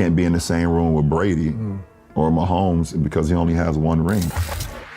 can't be in the same room with Brady or Mahomes because he only has one ring.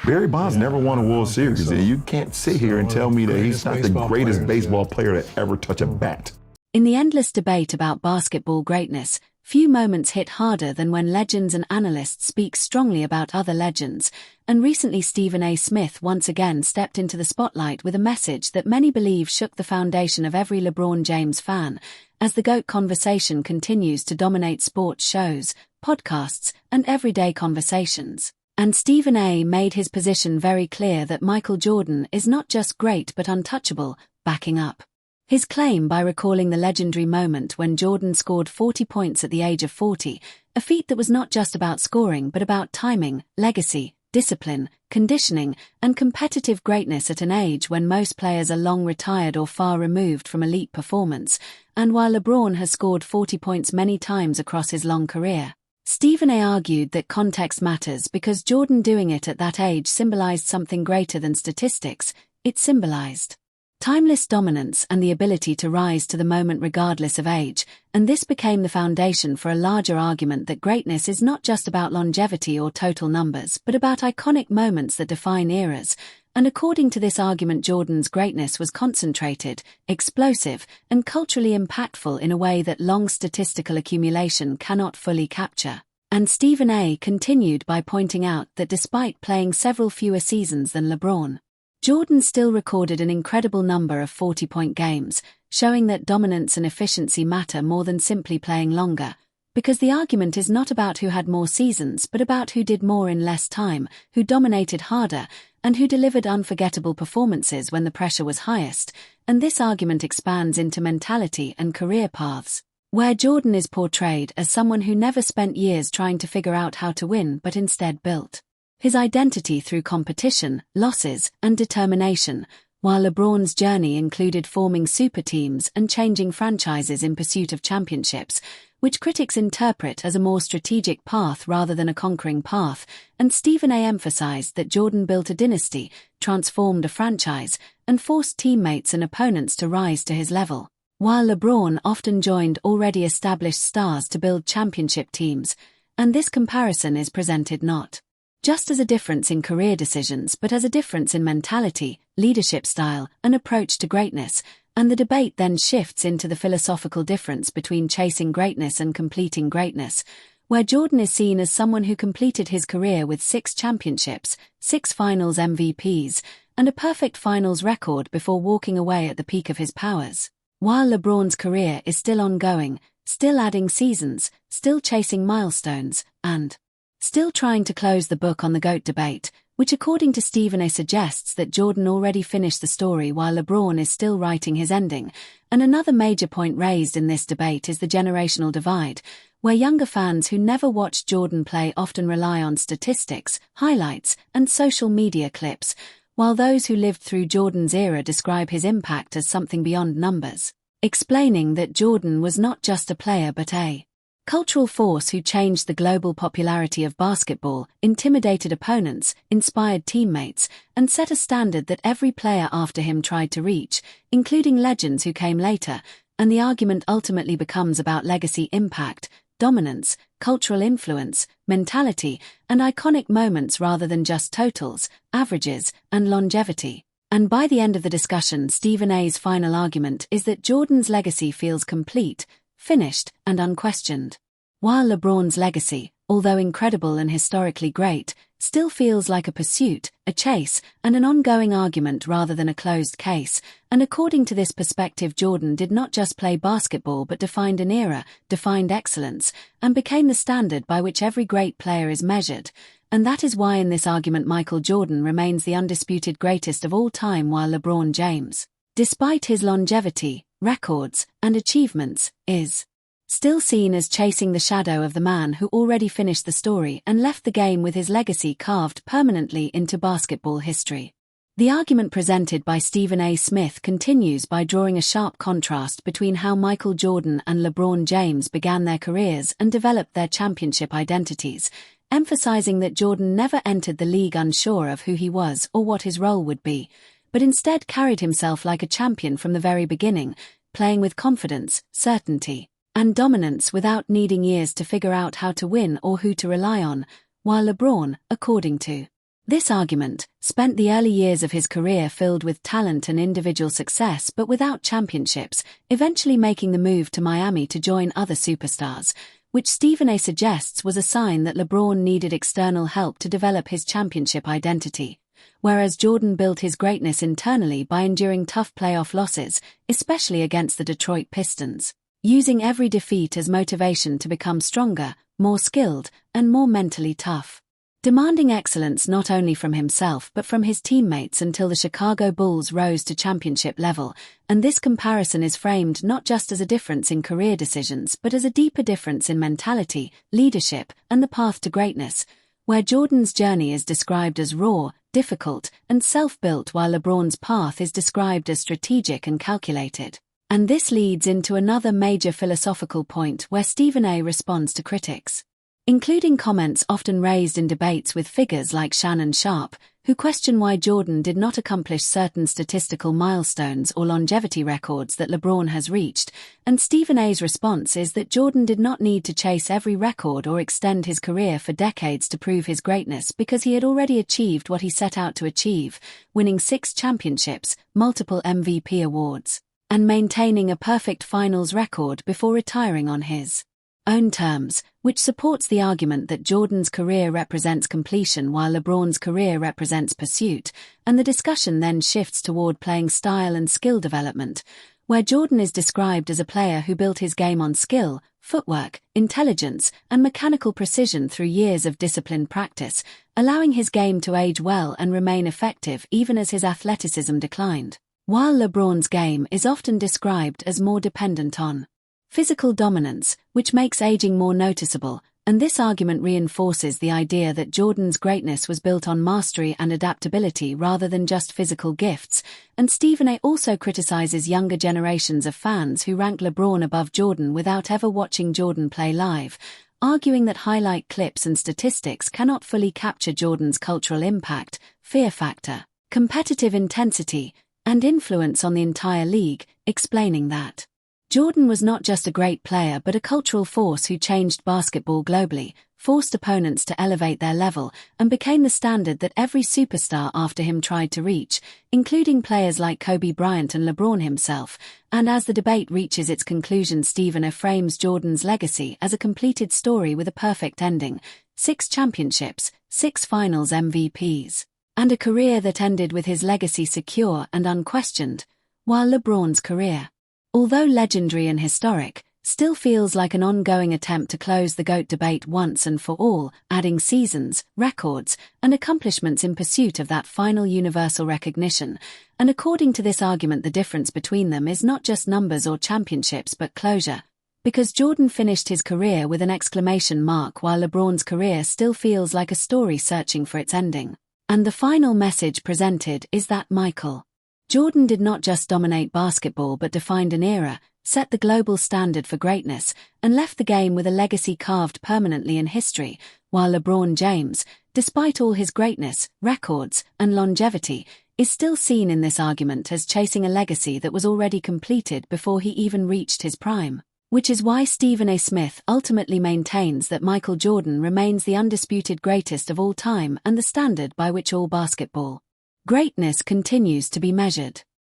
Barry Bonds never won a World Series, and you can't sit here and tell me that he's not the greatest baseball player to ever touch a bat. In the endless debate about basketball greatness, few moments hit harder than when legends and analysts speak strongly about other legends, and recently Stephen A. Smith once again stepped into the spotlight with a message that many believe shook the foundation of every LeBron James fan, as the GOAT conversation continues to dominate sports shows, podcasts, and everyday conversations. And Stephen A. made his position very clear that Michael Jordan is not just great but untouchable, backing up his claim by recalling the legendary moment when Jordan scored 40 points at the age of 40, a feat that was not just about scoring but about timing, legacy, discipline, conditioning, and competitive greatness at an age when most players are long retired or far removed from elite performance. And while LeBron has scored 40 points many times across his long career, Stephen A. argued that context matters because Jordan doing it at that age symbolized something greater than statistics. It symbolized timeless dominance and the ability to rise to the moment regardless of age, and this became the foundation for a larger argument that greatness is not just about longevity or total numbers but about iconic moments that define eras. And according to this argument, Jordan's greatness was concentrated, explosive, and culturally impactful in a way that long statistical accumulation cannot fully capture. And Stephen A. continued by pointing out that despite playing several fewer seasons than LeBron, Jordan still recorded an incredible number of 40-point games, showing that dominance and efficiency matter more than simply playing longer, because the argument is not about who had more seasons but about who did more in less time, who dominated harder, and who delivered unforgettable performances when the pressure was highest. And this argument expands into mentality and career paths, where Jordan is portrayed as someone who never spent years trying to figure out how to win but instead built his identity through competition, losses, and determination, while LeBron's journey included forming super teams and changing franchises in pursuit of championships, which critics interpret as a more strategic path rather than a conquering path. And Stephen A. emphasized that Jordan built a dynasty, transformed a franchise, and forced teammates and opponents to rise to his level, while LeBron often joined already established stars to build championship teams. And this comparison is presented not just as a difference in career decisions but as a difference in mentality, leadership style, and approach to greatness. And the debate then shifts into the philosophical difference between chasing greatness and completing greatness, where Jordan is seen as someone who completed his career with 6 championships, 6 finals MVPs, and a perfect finals record before walking away at the peak of his powers, while LeBron's career is still ongoing, still adding seasons, still chasing milestones, and still trying to close the book on the GOAT debate, which according to Stephen A. suggests that Jordan already finished the story while LeBron is still writing his ending. And another major point raised in this debate is the generational divide, where younger fans who never watched Jordan play often rely on statistics, highlights, and social media clips, while those who lived through Jordan's era describe his impact as something beyond numbers, explaining that Jordan was not just a player but a cultural force who changed the global popularity of basketball, intimidated opponents, inspired teammates, and set a standard that every player after him tried to reach, including legends who came later. And the argument ultimately becomes about legacy, impact, dominance, cultural influence, mentality, and iconic moments rather than just totals, averages, and longevity. And by the end of the discussion, Stephen A.'s final argument is that Jordan's legacy feels complete, finished, and unquestioned, while LeBron's legacy, although incredible and historically great, still feels like a pursuit, a chase, and an ongoing argument rather than a closed case. And according to this perspective, Jordan did not just play basketball but defined an era, defined excellence, and became the standard by which every great player is measured. And that is why in this argument Michael Jordan remains the undisputed greatest of all time, while LeBron James, despite his longevity, records, and achievements, is still seen as chasing the shadow of the man who already finished the story and left the game with his legacy carved permanently into basketball history. The argument presented by Stephen A. Smith continues by drawing a sharp contrast between how Michael Jordan and LeBron James began their careers and developed their championship identities, emphasizing that Jordan never entered the league unsure of who he was or what his role would be, but instead carried himself like a champion from the very beginning, playing with confidence, certainty, and dominance without needing years to figure out how to win or who to rely on, while LeBron, according to this argument, spent the early years of his career filled with talent and individual success but without championships, eventually making the move to Miami to join other superstars, which Stephen A. suggests was a sign that LeBron needed external help to develop his championship identity, whereas Jordan built his greatness internally by enduring tough playoff losses, especially against the Detroit Pistons, using every defeat as motivation to become stronger, more skilled, and more mentally tough, demanding excellence not only from himself but from his teammates until the Chicago Bulls rose to championship level, and this comparison is framed not just as a difference in career decisions but as a deeper difference in mentality, leadership, and the path to greatness, where Jordan's journey is described as raw, difficult, and self-built while LeBron's path is described as strategic and calculated. And this leads into another major philosophical point where Stephen A. responds to critics, including comments often raised in debates with figures like Shannon Sharpe, who question why Jordan did not accomplish certain statistical milestones or longevity records that LeBron has reached, and Stephen A.'s response is that Jordan did not need to chase every record or extend his career for decades to prove his greatness because he had already achieved what he set out to achieve, winning 6 championships, multiple MVP awards, and maintaining a perfect finals record before retiring on his own terms, which supports the argument that Jordan's career represents completion while LeBron's career represents pursuit, and the discussion then shifts toward playing style and skill development, where Jordan is described as a player who built his game on skill, footwork, intelligence, and mechanical precision through years of disciplined practice, allowing his game to age well and remain effective even as his athleticism declined, while LeBron's game is often described as more dependent on physical dominance, which makes aging more noticeable, and this argument reinforces the idea that Jordan's greatness was built on mastery and adaptability rather than just physical gifts, and Stephen A. also criticizes younger generations of fans who rank LeBron above Jordan without ever watching Jordan play live, arguing that highlight clips and statistics cannot fully capture Jordan's cultural impact, fear factor, competitive intensity, and influence on the entire league, explaining that Jordan was not just a great player but a cultural force who changed basketball globally, forced opponents to elevate their level, and became the standard that every superstar after him tried to reach, including players like Kobe Bryant and LeBron himself. And as the debate reaches its conclusion, Stephen A. frames Jordan's legacy as a completed story with a perfect ending: 6 championships, 6 finals MVPs, and a career that ended with his legacy secure and unquestioned, while LeBron's career, although legendary and historic, still feels like an ongoing attempt to close the GOAT debate once and for all, adding seasons, records, and accomplishments in pursuit of that final universal recognition. And according to this argument, the difference between them is not just numbers or championships but closure, because Jordan finished his career with an exclamation mark while LeBron's career still feels like a story searching for its ending. And the final message presented is that Michael Jordan did not just dominate basketball but defined an era, set the global standard for greatness, and left the game with a legacy carved permanently in history, while LeBron James, despite all his greatness, records, and longevity, is still seen in this argument as chasing a legacy that was already completed before he even reached his prime, which is why Stephen A. Smith ultimately maintains that Michael Jordan remains the undisputed greatest of all time and the standard by which all basketball greatness continues to be measured.